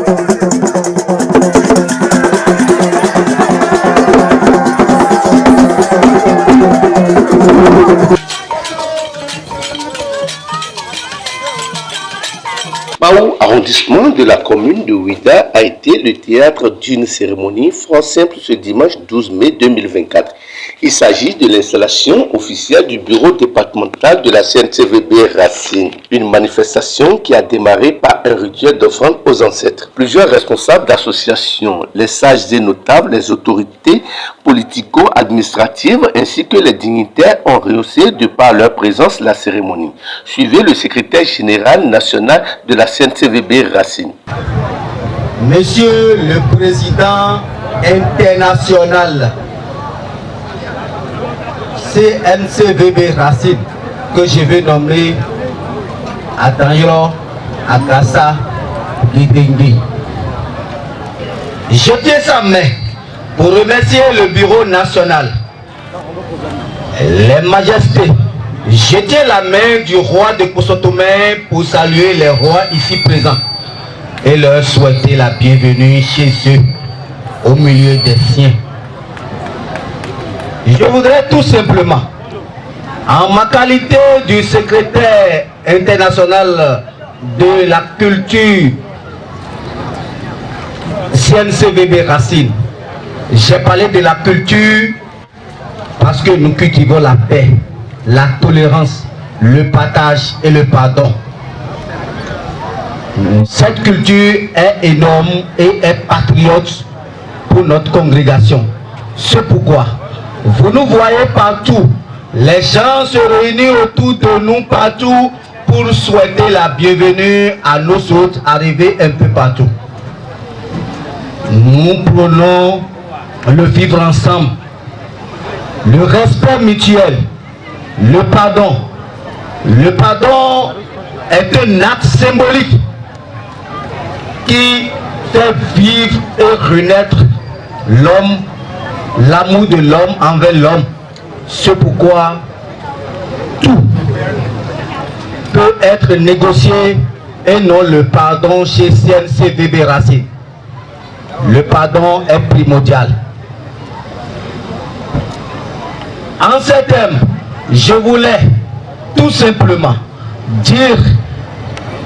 Bao, arrondissement de la commune de Ouida, a été le théâtre d'une cérémonie franc simple ce dimanche 12 mai 2024. Il s'agit de l'installation officielle du bureau départemental de la CNCVB Racine, une manifestation qui a démarré par un rituel d'offrande aux ancêtres. Plusieurs responsables d'associations, les sages et notables, les autorités politico-administratives ainsi que les dignitaires ont rehaussé de par leur présence la cérémonie. Suivez le secrétaire général national de la CNCVB Racine. Monsieur le Président international CNCVB Racine, que je vais nommer Atangiro Akassa Guidengui. Je tiens sa main pour remercier le bureau national, les majestés. Je tiens la main du roi de Kosotomé pour saluer les rois ici présents et leur souhaiter la bienvenue chez eux, au milieu des siens. Je voudrais tout simplement, en ma qualité du secrétaire international de la culture CNCVB Racine, j'ai parlé de la culture parce que nous cultivons la paix, la tolérance, le partage et le pardon. Cette culture est énorme et est patriote pour notre congrégation. C'est pourquoi vous nous voyez partout. Les gens se réunissent autour de nous partout pour souhaiter la bienvenue à nos autres arrivés un peu partout. Nous prenons le vivre ensemble, le respect mutuel, le pardon. Le pardon est un acte symbolique qui fait vivre et renaître l'homme, l'amour de l'homme envers l'homme. C'est pourquoi tout peut être négocié et non le pardon chez CNCVB Racine. Le pardon est primordial. En ces termes, je voulais tout simplement dire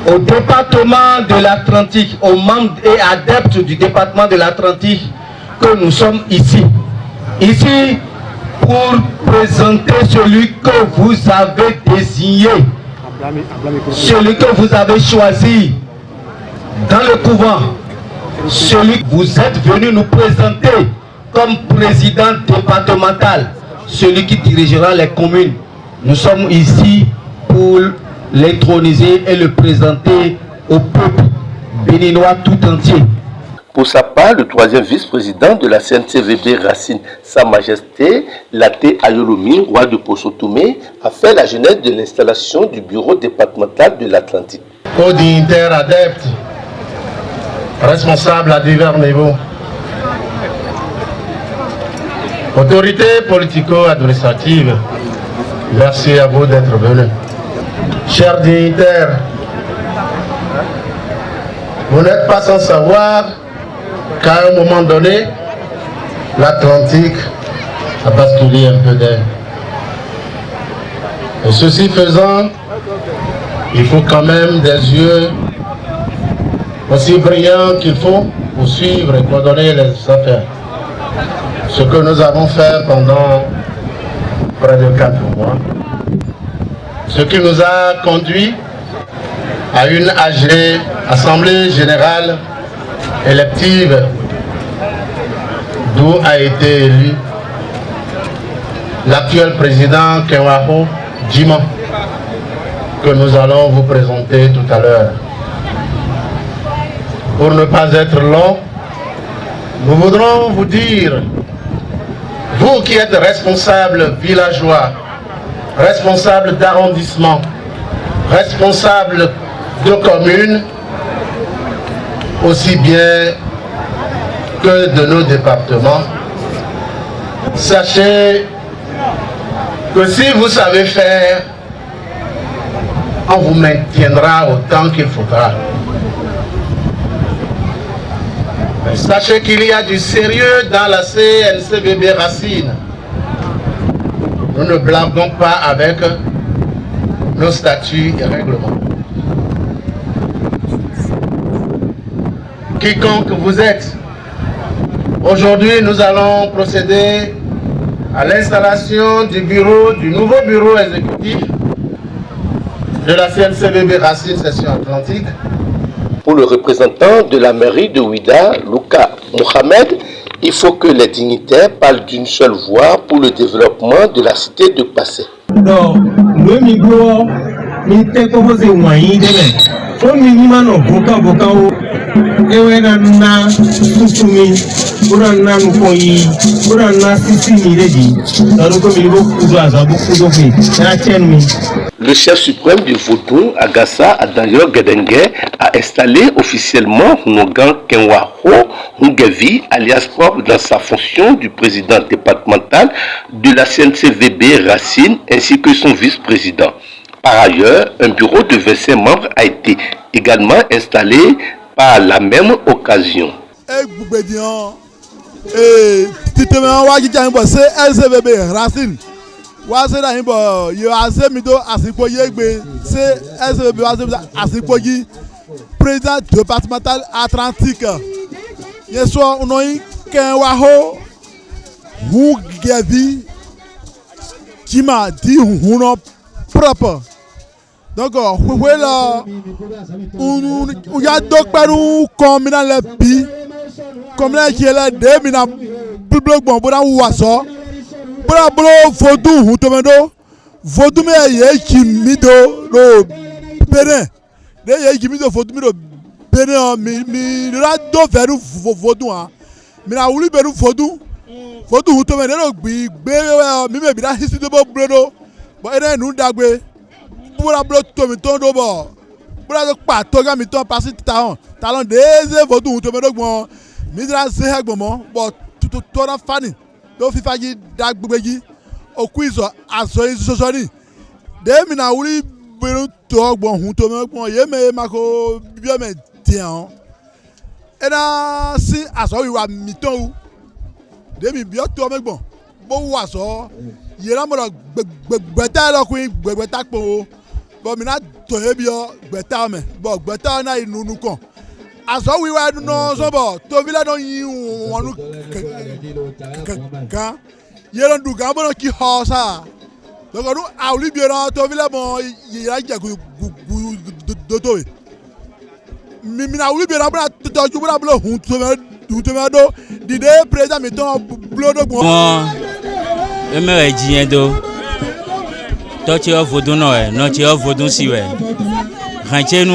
au département de l'Atlantique, aux membres et adeptes du département de l'Atlantique, que nous sommes ici pour présenter celui que vous avez désigné, celui que vous avez choisi dans le couvent, celui que vous êtes venu nous présenter comme président départemental, celui qui dirigera les communes. Nous sommes ici pour l'introniser et le présenter au peuple béninois tout entier. Pour sa part, le troisième vice-président de la CNCVB Racine, Sa Majesté Laté Ayolomi, roi de Posotomé, a fait la genèse de l'installation du bureau départemental de l'Atlantique. Co-dignitaires, adeptes, responsables à divers niveaux, autorités politico-administratives, merci à vous d'être venus. Chers dignitaires, vous n'êtes pas sans savoir qu'à un moment donné, l'Atlantique a basculé un peu d'air. Et ceci faisant, il faut quand même des yeux aussi brillants qu'il faut pour suivre et coordonner les affaires. Ce que nous avons fait pendant près de 4 mois, ce qui nous a conduit à une AG, Assemblée Générale élective, d'où a été élu l'actuel président Kenwaho Djima, que nous allons vous présenter tout à l'heure. Pour ne pas être long, nous voudrons vous dire, vous qui êtes responsables villageois, responsables d'arrondissement, responsables de communes, aussi bien que de nos départements, sachez que si vous savez faire, on vous maintiendra autant qu'il faudra. Sachez qu'il y a du sérieux dans la CNCVB Racine. Nous ne blaguons pas avec nos statuts et règlements. Quiconque vous êtes, aujourd'hui nous allons procéder à l'installation du nouveau bureau exécutif de la CNCVB Racine Section Atlantique. Pour le représentant de la mairie de Ouida, Luka Mohamed, il faut que les dignitaires parlent d'une seule voix pour le développement de la cité de Passé. Donc, le micro, il était proposé au moyen de on minimum no voka ewe na tutumi na nukoyi na sisi mireji ko milibo kuzo azabu kuzo fe na chenmi. Le chef suprême du Vodou, Agassa Adanyo Gedengue, a installé officiellement Ngogan Kenwaho Ngevi, alias propre, dans sa fonction du président départemental de la CNCVB Racine, ainsi que son vice-président. Par ailleurs, un bureau de 25 membres a été également installé par la même occasion. Président départemental Atlantique. Yeso unoi kenwaho hugevi kima di huno propre. Donc voilà on y a donc peru comme dans le pays comme là qui est là deux mina bloc bon pour waso pour blo vodou hutomendo vodou me ye kimido do pere de ye kimido vodou do pere mi la do veru vodou hein mi na wuli veru vodou hutomendo do gbe mi me bi da hisi do blodo bo ene nu dagbe pour la bloc to mi ton do bo pour la pa to ga mi ton passer talon deze vodou hutomendo gbon mi dra se gbon bo to na fani do fifa ji dagbegbeji okuizo aso isosoni de mi na wuli beru to gbon hun to me gbon ye me mako bio me tian e na si aso wi wa mi ton u de mi bio to me gbon bo wa so ye la mo gbeta lo kun gbeta po bo mi na to ye bio gbeta me bo gbeta na inunu kan aso wi wa no so bo to vila don yin wonu kan ye don du ga bo ki ho sa donc nous auli bien to vila bon ye la ja gu do to mi na auli bien bra to ju bra blo hun to me do di de président mi ton blo do bon e me jien do to ti o vodun no ti o vodun si we ranche nu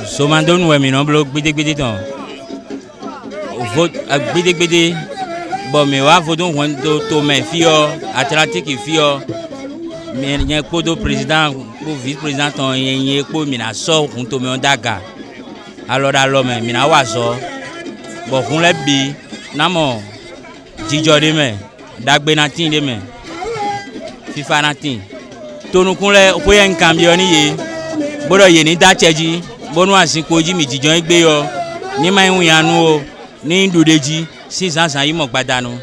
so mando nu mi no blo gbede ton vote gbede bon me wa vodun won to me fio Atlantique fio mais il y a un de président ou vice-président il y a un mi na so on to me on daga alors mais mi na wa so bon on le bi na mo jijo de me dagbe na tin de me fifa na tin to nu kun le ko yen kan bi oni ye bodo ye ni da cheji bonu asin ko ji mi jijo gbe yo ni mai hun yanu o ni ndodeji 600 yi mo gbadanu.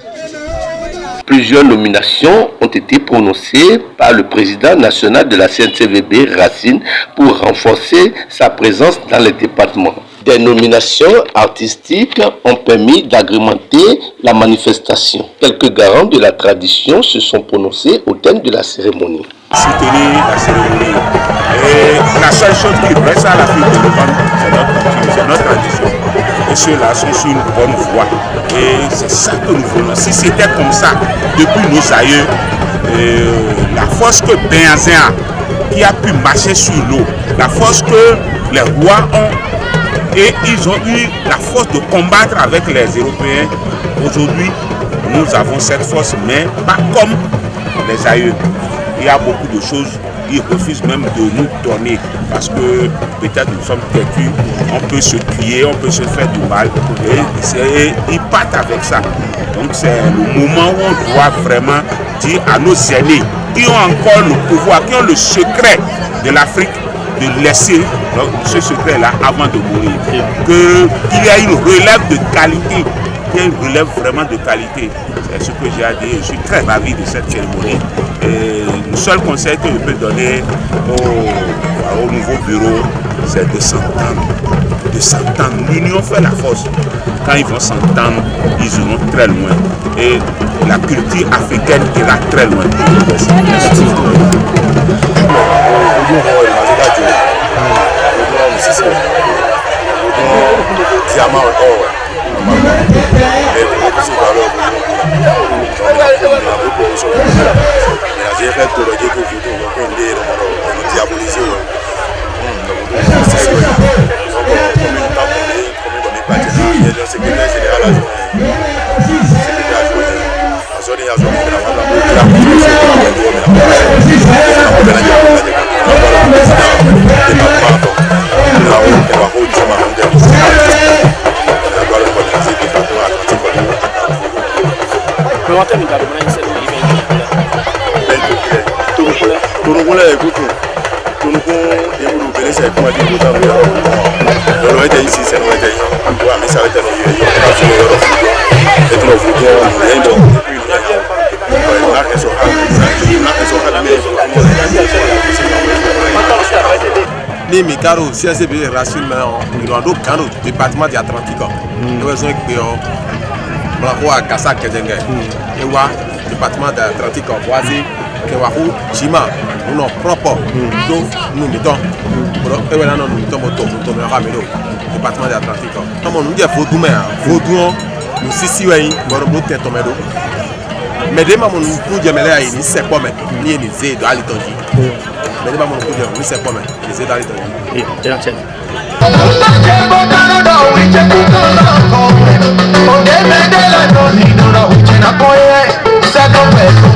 Plusieurs nominations ont été prononcées par le président national de la CNCVB Racine pour renforcer sa présence dans les départements. Des nominations artistiques ont permis d'agrémenter la manifestation. Quelques garants de la tradition se sont prononcés au thème de la cérémonie. Soutenir la cérémonie. Et la seule chose qui reste à la fin de c'est notre tradition. Et ceux-là sont sur une bonne voie. Et c'est ça que nous voulons. Si c'était comme ça, depuis nos aïeux, la force que Béazin a, qui a pu marcher sur l'eau, la force que les rois ont, et ils ont eu la force de combattre avec les Européens. Aujourd'hui, nous avons cette force, mais pas comme les aïeux. Il y a beaucoup de choses. Ils refusent même de nous donner parce que peut-être nous sommes têtus, on peut se crier, on peut se faire du mal et ils partent avec ça. Donc c'est le moment où on doit vraiment dire à nos aînés qui ont encore le pouvoir, qui ont le secret de l'Afrique, de laisser ce secret-là avant de mourir. Qu'il y a une relève de qualité qui relève vraiment de qualité. C'est ce que j'ai à dire. Je suis très ravi de cette cérémonie. Et le seul conseil que je peux donner au nouveau bureau, c'est de s'entendre. De s'entendre. L'union fait la force. Quand ils vont s'entendre, ils iront très loin. Et la culture africaine ira très loin. Merci. Ni mi caro CSB rasul maintenant il doit donc dans le département de Atlantique nous besoin que on va Kassa Kezenga et wa département de Atlantique voisin que wa Chima nous propre donc nous mettons et voilà nous mettons moto mais ramelo département de Atlantique comme nous dit Vaudou nous sisi wa boro bote tomedo mais dès maman nous pour dire mais là il c'est pas mais ni ni c'est de alitonji mais dès maman nous pour dire oui c'est pas mais c'est d'alitonji et la chaîne Second